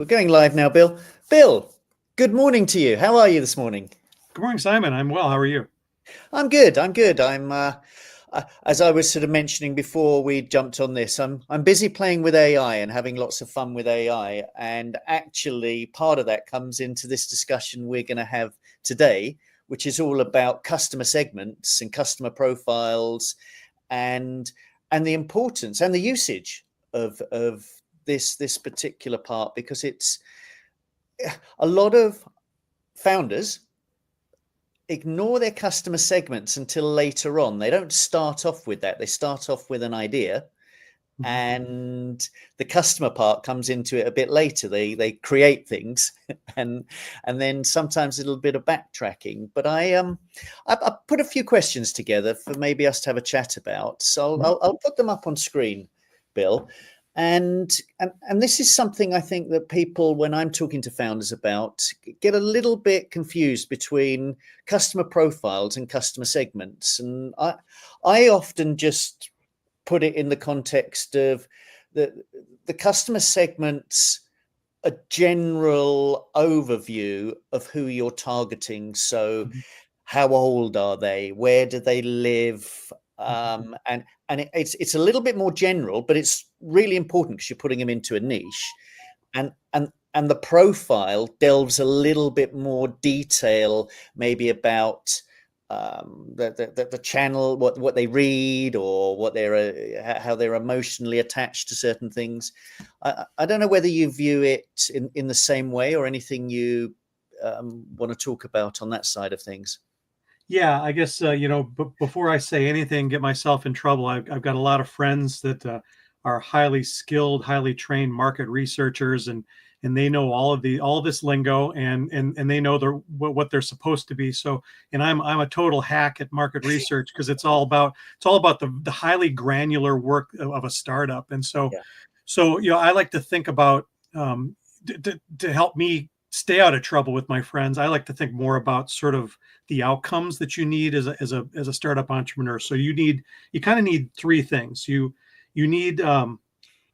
We're going live now, Bill. Bill, good morning to you. How are you this morning? Good morning, Simon. I'm well. How are you? I'm good. I'm good. As I was sort of mentioning before we jumped on this, I'm busy playing with AI and having lots of fun with AI. And actually, part of that comes into this discussion we're going to have today, which is all about customer segments and customer profiles, and the importance and the usage of this particular part, because it's a lot of founders ignore their customer segments until later on. They don't start off with that. They start off with an idea, and the customer part comes into it a bit later. They create things, and then sometimes a little bit of backtracking. But I put a few questions together for maybe us to have a chat about. So I'll put them up on screen, Bill. And this is something I think that people, when I'm talking to founders about, get a little bit confused between customer profiles and customer segments. And I often just put it in the context of the customer segments, a general overview of who you're targeting. So how old are they? Where do they live? And it's a little bit more general, but it's really important because you're putting them into a niche, and the profile delves a little bit more detail, maybe about the channel, what they read, or what how they're emotionally attached to certain things. I don't know whether you view it in the same way, or anything you want to talk about on that side of things. Yeah, I guess before I say anything, get myself in trouble. I've got a lot of friends that are highly skilled, highly trained market researchers, and they know all this lingo, and they know what they're supposed to be. So, and I'm a total hack at market research, because it's all about the highly granular work of a startup. And so, yeah. I like to think about to help me stay out of trouble with my friends. I like to think more about sort of the outcomes that you need as a startup entrepreneur. So you kind of need three things. You need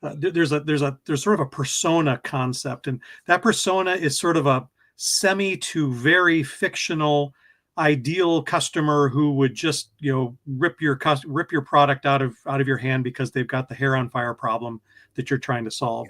there's sort of a persona concept, and that persona is sort of a semi to very fictional ideal customer who would just rip your product out of your hand because they've got the hair on fire problem that you're trying to solve.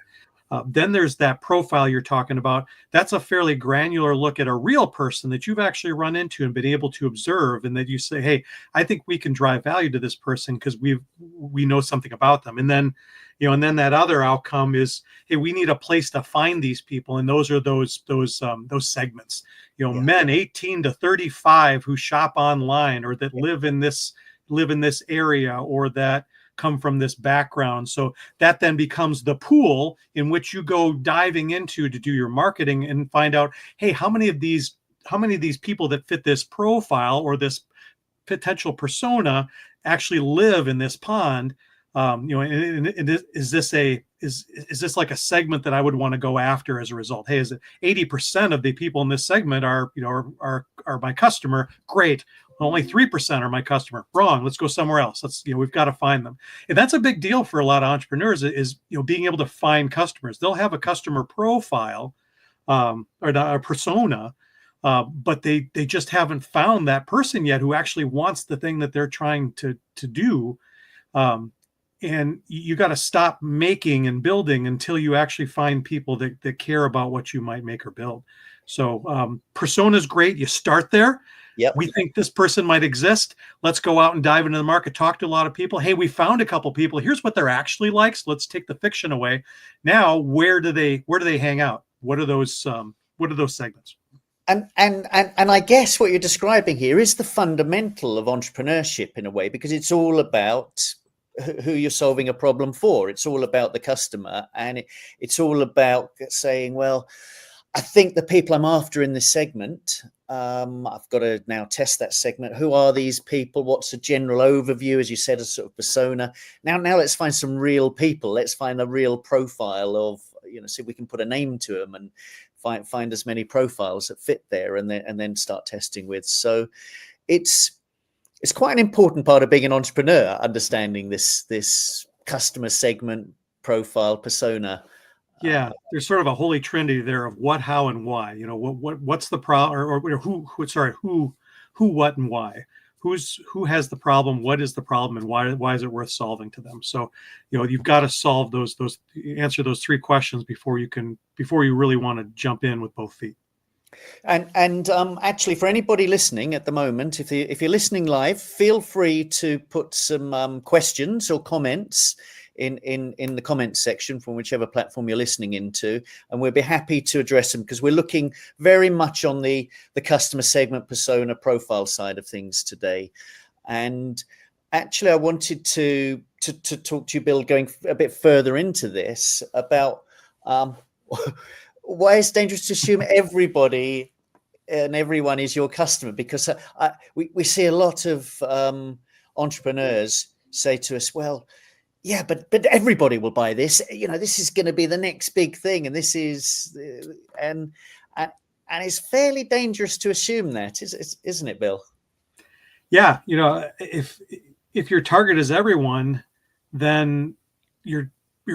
Then there's that profile you're talking about. That's a fairly granular look at a real person that you've actually run into and been able to observe, and that you say, hey, I think we can drive value to this person because we know something about them. And then that other outcome is, hey, we need a place to find these people, and those are those segments. Men 18 to 35 who shop online, or that live in this area, or that come from this background. So that then becomes the pool in which you go diving into to do your marketing and find out, hey, how many of these people that fit this profile or this potential persona actually live in this pond? Is this like a segment that I would want to go after as a result? Hey, is it 80% of the people in this segment are my customer? Great. Only 3% are my customer. Wrong. Let's go somewhere else. We've got to find them. And that's a big deal for a lot of entrepreneurs, is being able to find customers. They'll have a customer profile, or a persona, but they just haven't found that person yet who actually wants the thing that they're trying to do. And you got to stop making and building until you actually find people that care about what you might make or build. So persona is great. You start there. Yep. We think this person might exist. Let's go out and dive into the market, talk to a lot of people. Hey, we found a couple people. Here's what they're actually like. So let's take the fiction away. Now, where do they hang out? What are those segments? And I guess what you're describing here is the fundamental of entrepreneurship in a way, because it's all about who you're solving a problem for. It's all about the customer, and it's all about saying, well, I think the people I'm after in this segment, I've got to now test that segment. Who are these people? What's a general overview, as you said, a sort of persona? Now let's find some real people. Let's find a real profile of, see if we can put a name to them, and find as many profiles that fit there, and then start testing with. So it's quite an important part of being an entrepreneur, understanding this customer segment, profile, persona Yeah, there's sort of a holy trinity there of what, how, and why. You know, what's the problem, or who, what, and why. Who has the problem? What is the problem, and why is it worth solving to them? So, you know, you've got to solve those answer those three questions before you really want to jump in with both feet. And actually, for anybody listening at the moment, if you're listening live, feel free to put some questions or comments in the comments section from whichever platform you're listening into, and we'll be happy to address them, because we're looking very much on the customer segment, persona, profile side of things today. And actually, I wanted to talk to you, Bill, going a bit further into this about why it's dangerous to assume everybody and everyone is your customer, because we see a lot of entrepreneurs say to us, well, yeah, but everybody will buy this. You know, this is going to be the next big thing, and this is and it's fairly dangerous to assume that, isn't it, Bill? Yeah, you know, if your target is everyone, then your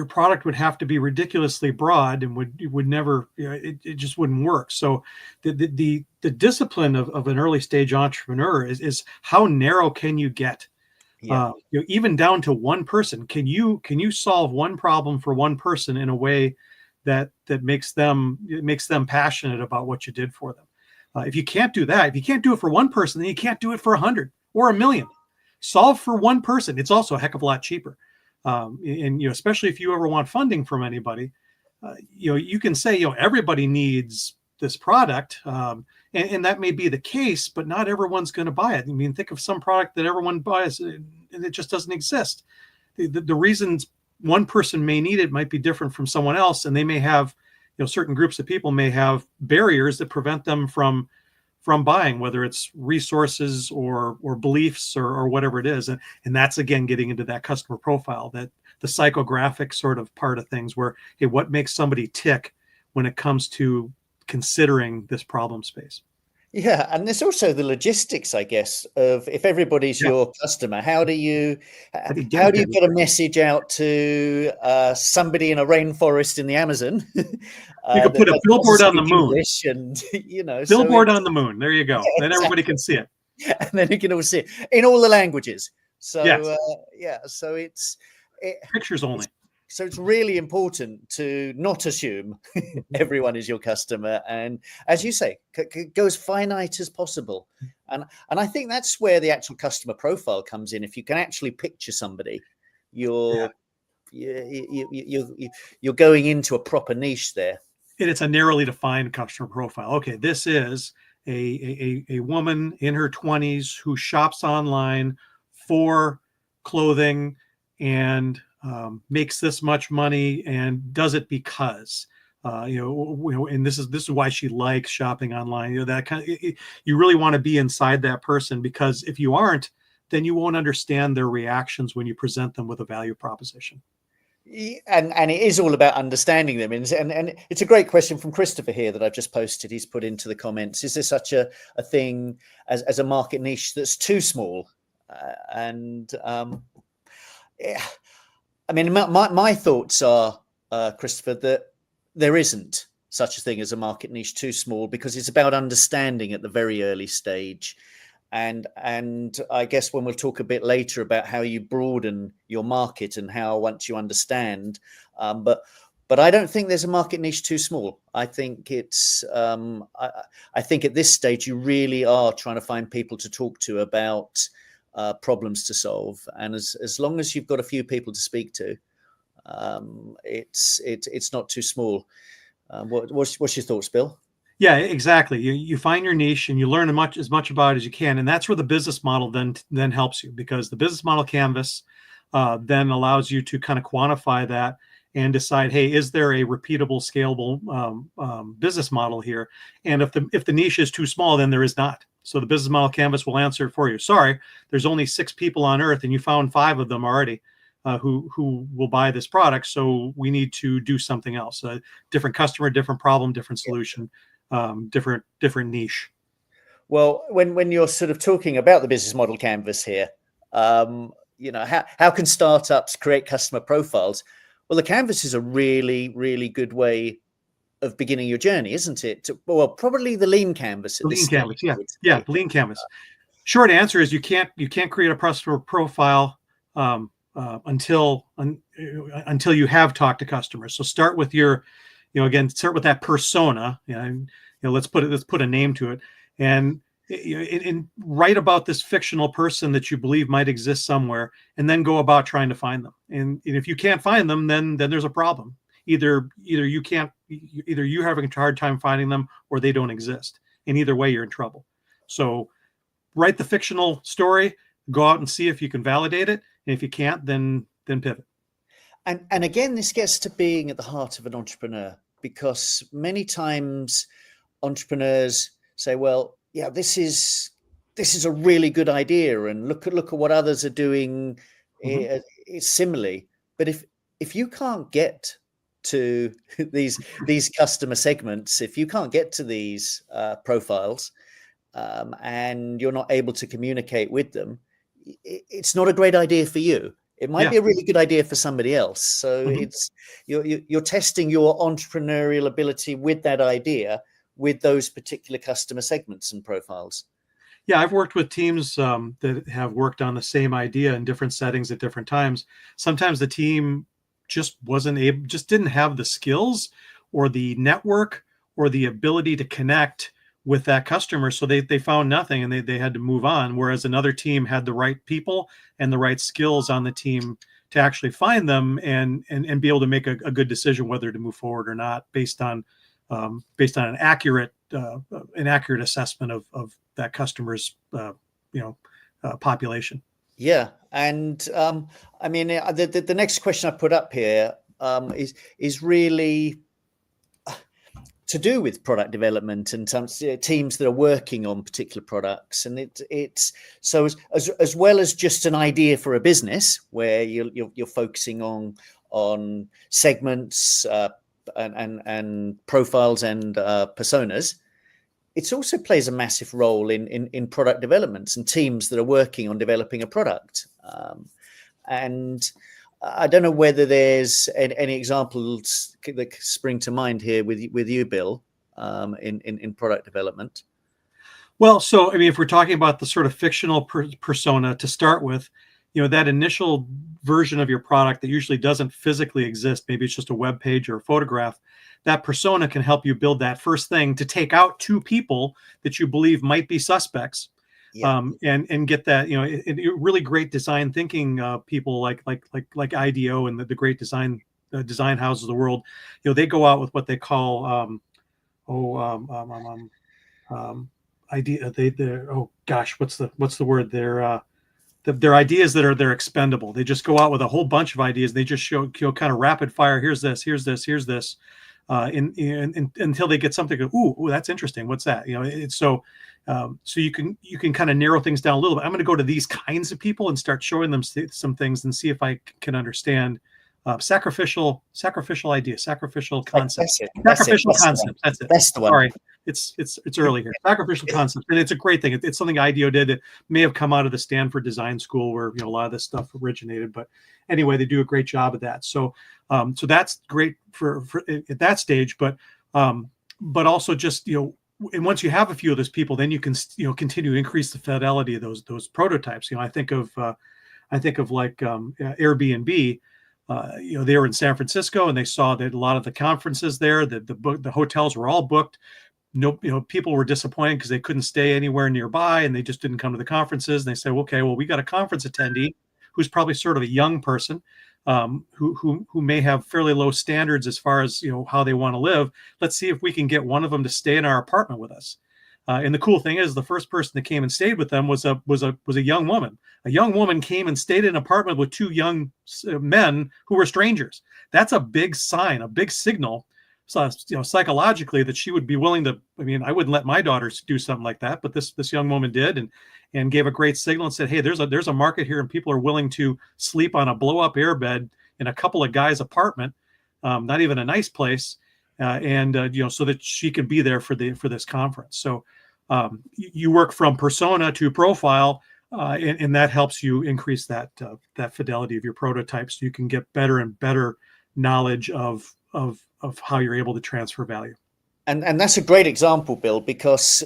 product would have to be ridiculously broad and would never, you know, it just wouldn't work. So the discipline of an early stage entrepreneur is how narrow can you get? Yeah. You know, even down to one person. Can you solve one problem for one person in a way that makes them passionate about what you did for them? If you can't do that, if you can't do it for one person, then you can't do it for 100 or 1,000,000. Solve for one person. It's also a heck of a lot cheaper. And you know, especially if you ever want funding from anybody, you know, you can say, you know, everybody needs this product, and that may be the case, but not everyone's going to buy it. I mean, think of some product that everyone buys and it just doesn't exist. The reasons one person may need it might be different from someone else, and they may have, you know, certain groups of people may have barriers that prevent them from buying, whether it's resources or beliefs or whatever it is. And that's, again, getting into that customer profile, that the psychographic sort of part of things where, hey, what makes somebody tick when it comes to considering this problem space? Yeah, and there's also the logistics, I guess, of if everybody's your customer, how do you get a message out to somebody in a rainforest in the Amazon? You could put a billboard on the moon. English and, you know, billboard on the moon. There you go. Yeah, then everybody can see it. And then you can all see it in all the languages. So yes. So pictures only. So it's really important to not assume everyone is your customer, and, as you say, go as finite as possible. And I think that's where the actual customer profile comes in. If you can actually picture somebody, you're going into a proper niche there. And it's a narrowly defined customer profile. Okay, this is a woman in her 20s who shops online for clothing and makes this much money and does it because you know, and this is why she likes shopping online. You know, that kind of, you really want to be inside that person, because if you aren't, then you won't understand their reactions when you present them with a value proposition. And it is all about understanding them. And it's a great question from Christopher here that I've just posted. He's put into the comments: is there such a thing as a market niche that's too small? Yeah. I mean, my thoughts are, Christopher, that there isn't such a thing as a market niche too small, because it's about understanding at the very early stage. And I guess when we'll talk a bit later about how you broaden your market and how, once you understand, but I don't think there's a market niche too small. I think it's I think at this stage you really are trying to find people to talk to about problems to solve, and as long as you've got a few people to speak to, it's not too small. What's your thoughts, Bill? Yeah, exactly. You find your niche and you learn as much about it as you can, and that's where the business model then helps you, because the business model canvas then allows you to kind of quantify that and decide, hey, is there a repeatable, scalable business model here? And if the niche is too small, then there is not. So the business model canvas will answer it for you. Sorry, there's only 6 people on Earth, and you found 5 of them already who will buy this product. So we need to do something else. Different customer, different problem, different solution, different niche. Well, when you're sort of talking about the business model canvas here, you know, how can startups create customer profiles? Well, the canvas is a really, really good way of beginning your journey, isn't it? Well, probably the lean canvas at this Lean stage, canvas, I yeah, would yeah, say. lean canvas. Short answer is you can't create a customer profile until you have talked to customers. So start with your, again, start with that persona. Let's put a name to it, and write about this fictional person that you believe might exist somewhere, and then go about trying to find them. And if you can't find them, then there's a problem. Either you're having a hard time finding them, or they don't exist. And either way, you're in trouble. So write the fictional story, go out and see if you can validate it. And if you can't, then pivot. And again, this gets to being at the heart of an entrepreneur, because many times entrepreneurs say, well, yeah, this is a really good idea, and look at what others are doing similarly. But if you can't get to these customer segments, if you can't get to these profiles, and you're not able to communicate with them, it's not a great idea for you. It might be a really good idea for somebody else. So it's you're testing your entrepreneurial ability with that idea, with those particular customer segments and profiles. Yeah, I've worked with teams that have worked on the same idea in different settings at different times. Sometimes the team just didn't have the skills or the network or the ability to connect with that customer. So they found nothing, and they had to move on. Whereas another team had the right people and the right skills on the team to actually find them and be able to make a good decision whether to move forward or not, based on an accurate assessment of that customer's population. Yeah, and I mean, the next question I put up here is really to do with product development and some teams that are working on particular products. And it's so as well as just an idea for a business where you're focusing on segments and profiles and personas, it also plays a massive role in product developments and teams that are working on developing a product. And I don't know whether there's any examples that spring to mind here with you, Bill, in product development. Well, so I mean, if we're talking about the sort of fictional persona to start with, that initial version of your product that usually doesn't physically exist, maybe it's just a web page or a photograph, that persona can help you build that first thing to take out two people that you believe might be suspects. Yeah. And get that, really great design thinking people like IDEO and the great design houses of the world, they go out with what they call idea. Oh gosh, what's the word? They're ideas that they're expendable. They just go out with a whole bunch of ideas. They just show kind of rapid fire. Here's this. Until they get something. Ooh, that's interesting. What's that? It's so you can kind of narrow things down a little bit. I'm going to go to these kinds of people and start showing them some things and see if I can understand sacrificial idea, sacrificial concept, sacrificial concept. That's it. That's the one. Sorry, it's early here. Sacrificial concept, and it's a great thing. It's something IDEO did. It may have come out of the Stanford Design School, where a lot of this stuff originated. But anyway, they do a great job of that. So that's great for at that stage. But also just and once you have a few of those people, then you can continue to increase the fidelity of those prototypes. I think of like Airbnb. They were in San Francisco, and they saw that a lot of the conferences there, the hotels were all booked. People were disappointed because they couldn't stay anywhere nearby, and they just didn't come to the conferences. And they said, okay, well, we got a conference attendee who's probably sort of a young person, who may have fairly low standards as far as how they want to live. Let's see if we can get one of them to stay in our apartment with us. And the cool thing is, the first person that came and stayed with them was a young woman. A young woman came and stayed in an apartment with two young men who were strangers. That's a big sign, a big signal, so psychologically, that she would be willing to. I mean, I wouldn't let my daughters do something like that, but this young woman did, and gave a great signal and said, hey, there's a market here, and people are willing to sleep on a blow up airbed in a couple of guys' apartment, not even a nice place. So that she can be there for this conference. So you work from persona to profile, and that helps you increase that fidelity of your prototypes. So you can get better and better knowledge of how you're able to transfer value. And that's a great example, Bill, because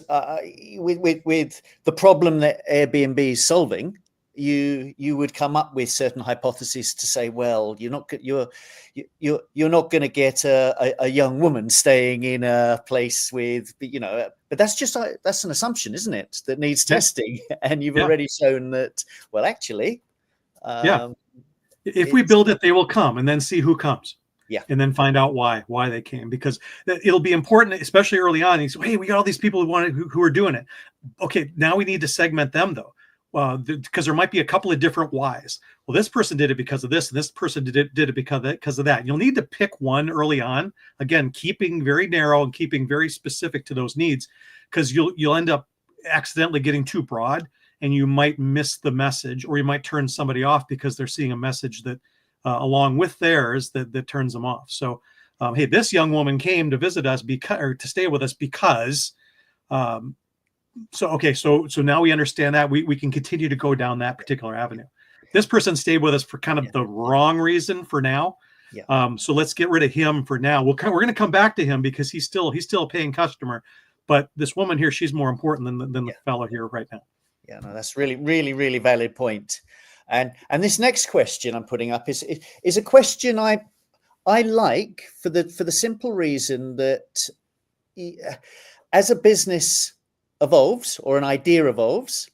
with the problem that Airbnb is solving, you would come up with certain hypotheses to say, well, you're not going to get a young woman staying in a place with, but that's an assumption, isn't it? That needs testing, and you've already shown that. Well, actually, if we build it, they will come, and then see who comes. Yeah. And then find out why they came, because it'll be important, especially early on. You say, hey, we got all these people who are doing it. Okay, now we need to segment them though, because there might be a couple of different whys. Well, this person did it because of this, and this person did it because of that. You'll need to pick one early on. Again, keeping very narrow and keeping very specific to those needs, because you'll end up accidentally getting too broad, and you might miss the message, or you might turn somebody off because they're seeing a message that along with theirs that turns them off. So, hey, this young woman came to visit us to stay with us because, so now we understand that we can continue to go down that particular avenue. This person stayed with us for kind of the wrong reason for now. Yeah. So let's get rid of him for now. We're going to come back to him because he's still a paying customer, but this woman here, she's more important than the fellow here right now. Yeah, no, that's really, really, really valid point. And this next question I'm putting up is a question I like for the simple reason that as a business evolves or an idea evolves,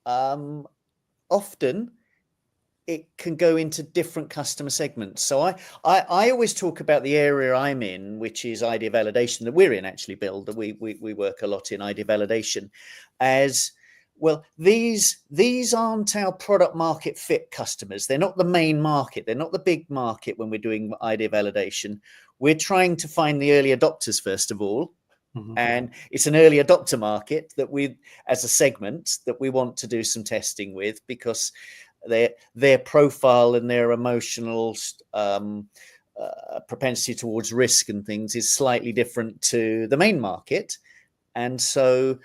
often it can go into different customer segments. So I always talk about the area I'm in, which is idea validation, that we're in actually, Bill, that we work a lot in idea validation, as well. These aren't our product market fit customers. They're not the main market. They're not the big market when we're doing idea validation. We're trying to find the early adopters first of all. Mm-hmm. And it's an early adopter market that we, as a segment, that we want to do some testing with, because their profile and their emotional propensity towards risk and things is slightly different to the main market. And so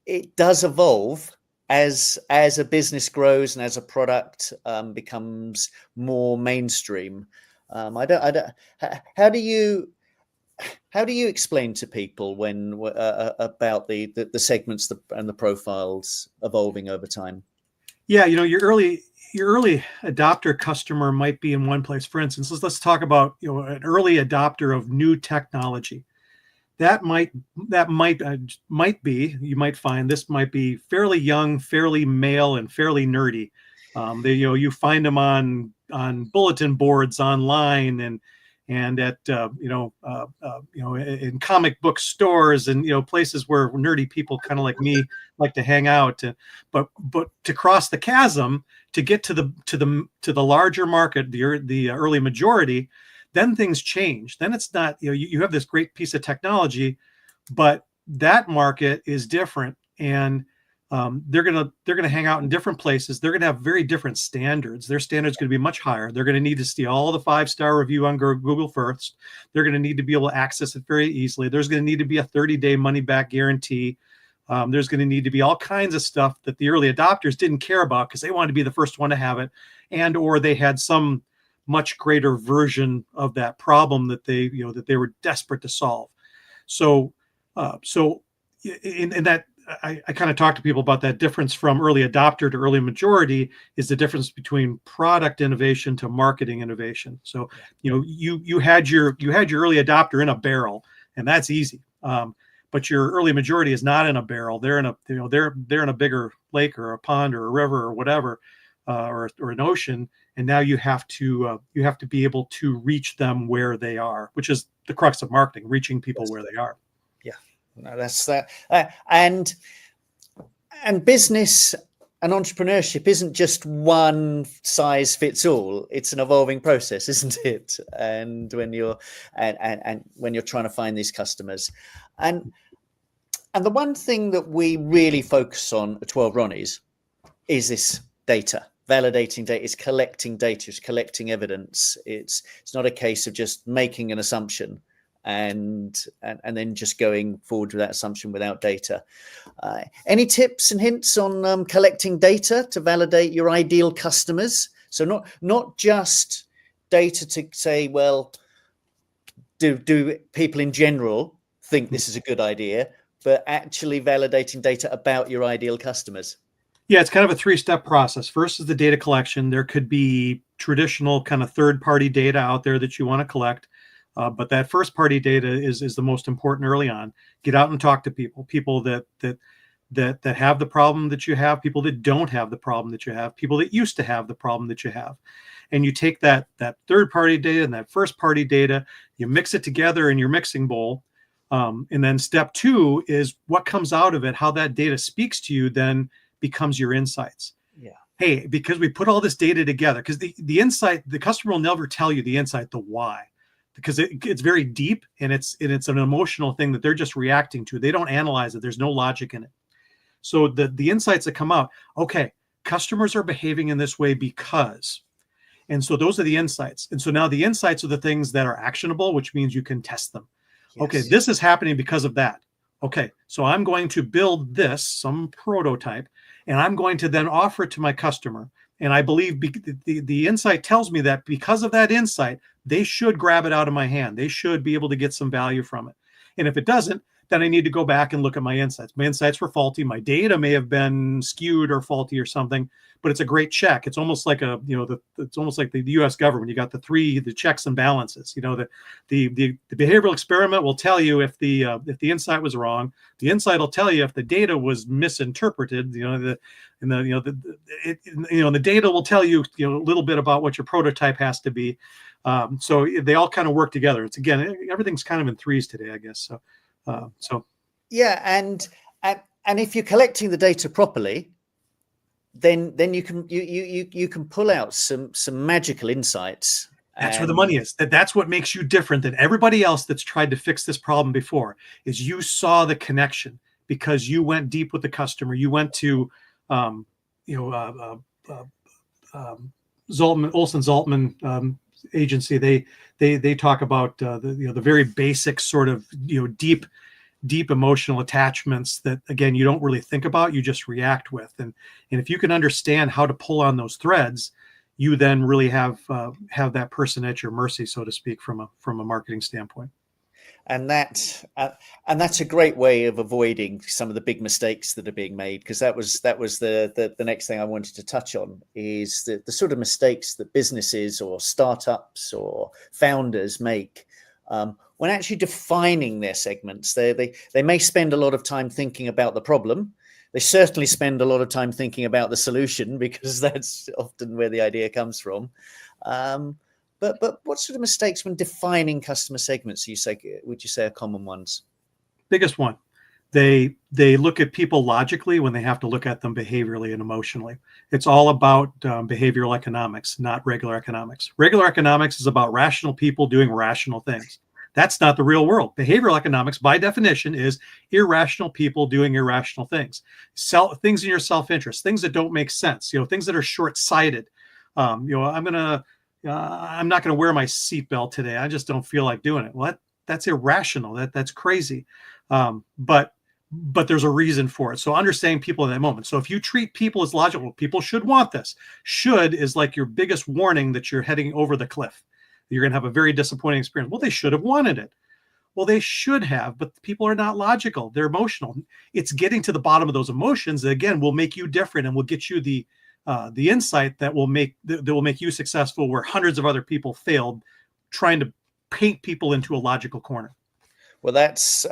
it does evolve as a business grows and as a product becomes more mainstream. How do you explain to people when about the segments and the profiles evolving over time? Yeah, your early adopter customer might be in one place. For instance, let's talk about an early adopter of new technology. That might be, you might find this might be fairly young, fairly male, and fairly nerdy. You find them on bulletin boards online and at in comic book stores and places where nerdy people kind of like me like to hang out. But to cross the chasm to get to the larger market, the early majority, then things change. Then it's not, you have this great piece of technology, but that market is different, and they're gonna hang out in different places. They're gonna have very different standards. Their standards going to be much higher. They're going to need to see all the 5-star review on Google first. They're going to need to be able to access it very easily. There's going to need to be a 30-day money-back guarantee. There's going to need to be all kinds of stuff that the early adopters didn't care about because they wanted to be the first one to have it, and or they had some much greater version of that problem that they were desperate to solve. So in that, I kind of talk to people about that difference from early adopter to early majority is the difference between product innovation to marketing innovation. So you had your early adopter in a barrel, and that's easy. But your early majority is not in a barrel. They're in a bigger lake or a pond or a river or whatever, or an ocean. And now you have to be able to reach them where they are, which is the crux of marketing, reaching people where they are. Yeah, no, that's that. And business and entrepreneurship isn't just one size fits all. It's an evolving process, isn't it? And when you're when you're trying to find these customers, and the one thing that we really focus on at 12 Ronnies is this data. Validating data, is collecting data, is collecting evidence. It's not a case of just making an assumption and then just going forward with that assumption without data. Any tips and hints on collecting data to validate your ideal customers? So not just data to say, well, do people in general think this is a good idea, but actually validating data about your ideal customers? Yeah, it's kind of a three-step process. First is the data collection. There could be traditional kind of third-party data out there that you want to collect, but that first-party data is the most important early on. Get out and talk to people that have the problem that you have, people that don't have the problem that you have, people that used to have the problem that you have. And you take that third-party data and that first-party data, you mix it together in your mixing bowl. And then step two is what comes out of it, how that data speaks to you then becomes your insights. Yeah. Hey, because we put all this data together, because the insight, the customer will never tell you the insight, the why, because it's very deep and it's an emotional thing that they're just reacting to. They don't analyze it. There's no logic in it. So the insights that come out, okay, customers are behaving in this way because, and so those are the insights. And so now the insights are the things that are actionable, which means you can test them. Yes. Okay, this is happening because of that. Okay, so I'm going to build this, some prototype, and I'm going to then offer it to my customer. And I believe the insight tells me that because of that insight, they should grab it out of my hand. They should be able to get some value from it. And if it doesn't, then I need to go back and look at my insights. My insights were faulty. My data may have been skewed or faulty or something, but it's a great check. It's almost like it's almost like the U.S. government. You got the checks and balances. The behavioral experiment will tell you if the insight was wrong. The insight will tell you if the data was misinterpreted. The data will tell you a little bit about what your prototype has to be. So they all kind of work together. It's again, everything's kind of in threes today, I guess. So yeah, and if you're collecting the data properly, then you can pull out some magical insights. That's where the money is. That's what makes you different than everybody else that's tried to fix this problem before. Is you saw the connection because you went deep with the customer. You went to Olson Zaltman agency. They talk about the very basic sort of deep emotional attachments that again you don't really think about, you just react with, and if you can understand how to pull on those threads, you then really have that person at your mercy, so to speak, from a marketing standpoint. And that's a great way of avoiding some of the big mistakes that are being made, because that was the next thing I wanted to touch on, is the sort of mistakes that businesses or startups or founders make when actually defining their segments. They may spend a lot of time thinking about the problem. They certainly spend a lot of time thinking about the solution, because that's often where the idea comes from. But what sort of mistakes when defining customer segments would you say are common ones? Biggest one, they look at people logically when they have to look at them behaviorally and emotionally. It's all about behavioral economics, not regular economics. Regular economics is about rational people doing rational things. That's not the real world. Behavioral economics, by definition, is irrational people doing irrational things. Things in your self-interest, things that don't make sense, things that are short-sighted. I'm not going to wear my seatbelt today. I just don't feel like doing it. Well, that's irrational. That's crazy. But there's a reason for it. So understanding people in that moment. So if you treat people as logical, people should want this. Should is like your biggest warning that you're heading over the cliff. You're going to have a very disappointing experience. Well, they should have wanted it. Well, they should have, but people are not logical. They're emotional. It's getting to the bottom of those emotions that, again, will make you different and will get you the insight that will make you successful, where hundreds of other people failed trying to paint people into a logical corner. Well, that's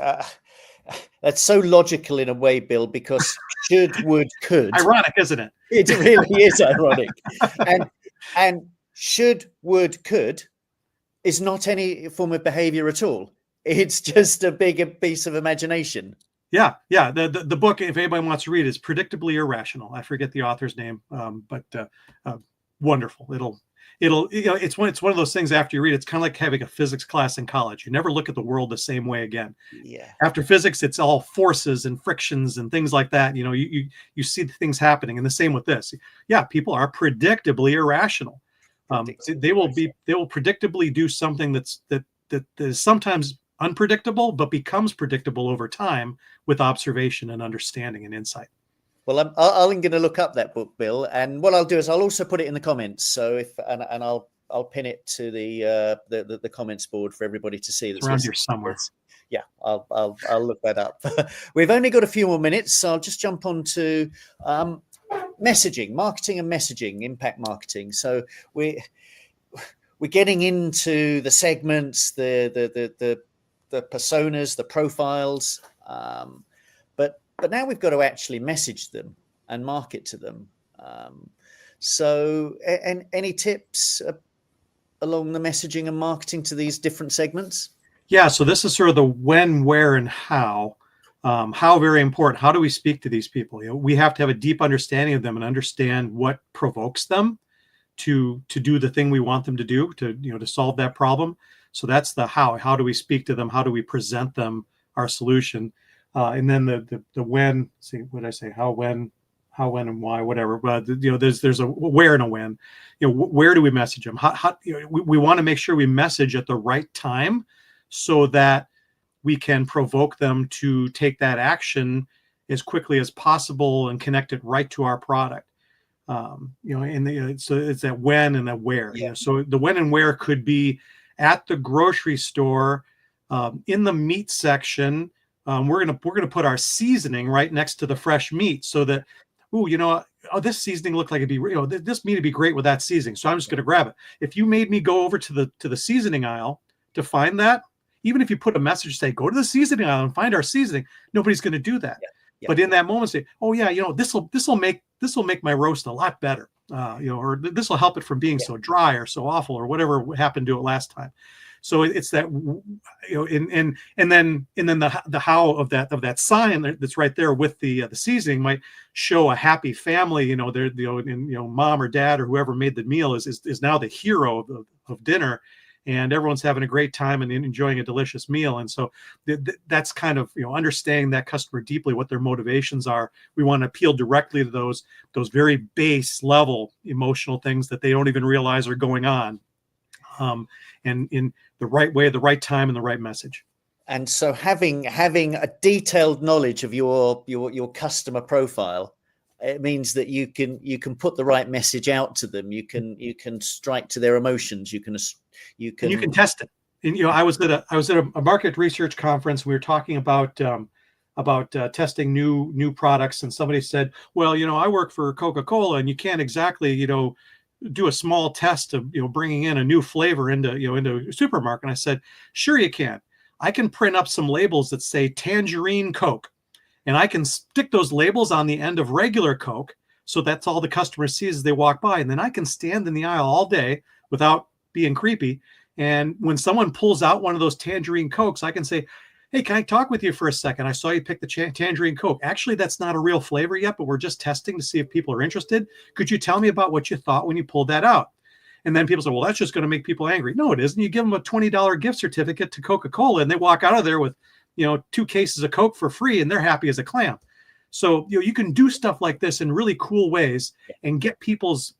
so logical in a way, Bill, because should, would, could. Ironic, isn't it? It really is ironic. And should, would, could is not any form of behavior at all. It's just a bigger piece of imagination. Yeah. The book, if anybody wants to read it, is Predictably Irrational. I forget the author's name, but wonderful. It's one of those things. After you read it, it's kind of like having a physics class in college. You never look at the world the same way again. Yeah. After physics, it's all forces and frictions and things like that. You see things happening, and the same with this. Yeah, people are predictably irrational. They will predictably do something that is sometimes unpredictable, but becomes predictable over time with observation and understanding and insight. Well, I'm going to look up that book, Bill, and what I'll do is I'll also put it in the comments. So and I'll I'll pin it to the comments board for everybody to see. It's around here somewhere. Yeah, I'll look that up. We've only got a few more minutes, so I'll just jump on to messaging, marketing and messaging, impact marketing. So we're getting into the segments, the personas, the profiles, but now we've got to actually message them and market to them. So, and any tips along the messaging and marketing to these different segments? Yeah, so this is sort of the when, where, and how. How very important. How do we speak to these people? We have to have a deep understanding of them and understand what provokes them to do the thing we want them to do, to solve that problem. So that's the how. How do we speak to them? How do we present them our solution? And then the when. See, what did I say? How, when, and why, whatever. But there's a where and a when. Where do we message them? We want to make sure we message at the right time, so that we can provoke them to take that action as quickly as possible and connect it right to our product. So it's that when and that where. Yeah. So the when and where could be at the grocery store, in the meat section. We're gonna put our seasoning right next to the fresh meat, so that this seasoning looked like it'd be this meat would be great with that seasoning. So I'm just gonna grab it. If you made me go over to the seasoning aisle to find that, even if you put a message, say, go to the seasoning aisle and find our seasoning, nobody's going to do that. Yeah. But in that moment, say, oh yeah, this will make my roast a lot better, or this will help it from being so dry or so awful or whatever happened to it last time. So it's that, and then the how of that sign that's right there with the seasoning might show a happy family. Mom or dad or whoever made the meal is now the hero of dinner. And everyone's having a great time and enjoying a delicious meal. And so that's kind of, understanding that customer deeply, what their motivations are. We want to appeal directly to those very base level emotional things that they don't even realize are going on, and in the right way, the right time, and the right message. And so having a detailed knowledge of your customer profile, it means that you can put the right message out to them. You can strike to their emotions. You can test it. And, I was at a market research conference. We were talking about testing new products, and somebody said, well, I work for Coca-Cola, and you can't exactly do a small test of bringing in a new flavor into a supermarket. And I said, sure you can. I can print up some labels that say tangerine Coke, and I can stick those labels on the end of regular Coke, so that's all the customer sees as they walk by. And then I can stand in the aisle all day without being creepy. And when someone pulls out one of those tangerine Cokes, I can say, hey, can I talk with you for a second? I saw you pick the tangerine Coke. Actually, that's not a real flavor yet, but we're just testing to see if people are interested. Could you tell me about what you thought when you pulled that out? And then people say, well, that's just going to make people angry. No, it isn't. You give them a $20 gift certificate to Coca-Cola, and they walk out of there with 2 cases of Coke for free, and they're happy as a clam. So you can do stuff like this in really cool ways and get people's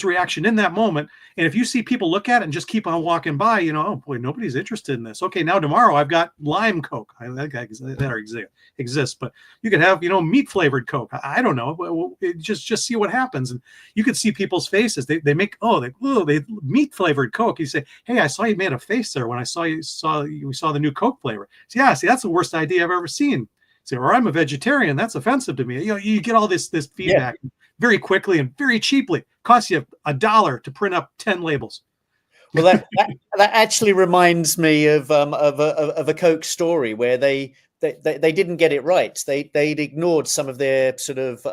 reaction in that moment. And if you see people look at it and just keep on walking by, oh boy, nobody's interested in this. Okay, now tomorrow I've got lime Coke. That exists, but you could have meat flavored Coke. I don't know. Just see what happens, and you could see people's faces. They make they meat flavored Coke. You say, hey, I saw you made a face there when we saw the new Coke flavor. So, yeah, see, that's the worst idea I've ever seen. Say, or I'm a vegetarian. That's offensive to me. You get all this feedback very quickly and very cheaply. Costs you $1 to print up 10 labels. Well, that actually reminds me of a Coke story where they didn't get it right. They'd ignored some of their sort of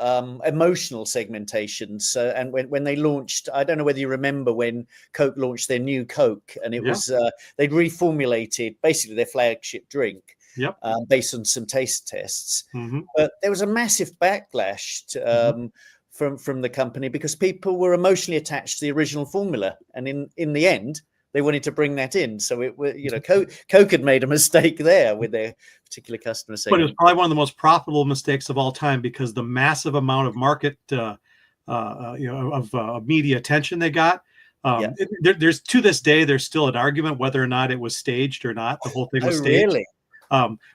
emotional segmentations. And when they launched, I don't know whether you remember when Coke launched their new Coke, and it was they'd reformulated basically their flagship drink. Yep. Based on some taste tests. Mm-hmm. But there was a massive backlash from the company because people were emotionally attached to the original formula. And in the end, they wanted to bring that in. So Coke had made a mistake there with their particular customer segment. But it was probably one of the most profitable mistakes of all time, because the massive amount of market, media attention they got. There's to this day, there's still an argument whether or not it was staged or not. The whole thing was staged. Really?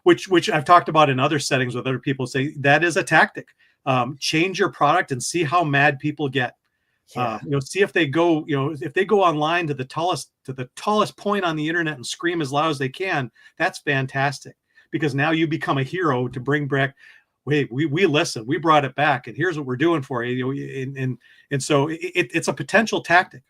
Which I've talked about in other settings with other people. Say that is a tactic. Change your product and see how mad people get. Yeah. See if they go, if they go online to the tallest point on the internet and scream as loud as they can. That's fantastic, because now you become a hero to bring back. Wait, we listened, we brought it back, and here's what we're doing for you. And so it's a potential tactic.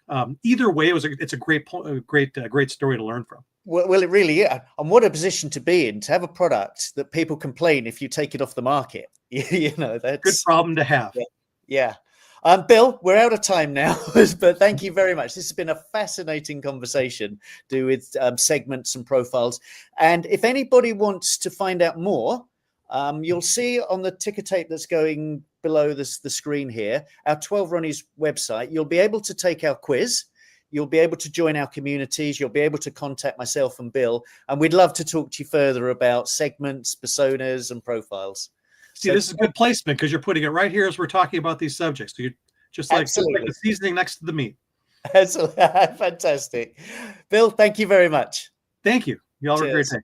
Either way, it's a great great story to learn from. Well, it really is. And what a position to be in, to have a product that people complain if you take it off the market. That's good problem to have. Yeah. Bill, we're out of time now, but thank you very much. This has been a fascinating conversation to do with segments and profiles. And if anybody wants to find out more, you'll see on the ticker tape that's going below the screen here, our 12 Ronnies website. You'll be able to take our quiz. You'll be able to join our communities. You'll be able to contact myself and Bill. And we'd love to talk to you further about segments, personas, and profiles. See, this is good placement, because you're putting it right here as we're talking about these subjects. So you're just like the seasoning next to the meat. Fantastic. Bill, thank you very much. Thank you. Y'all have a great day.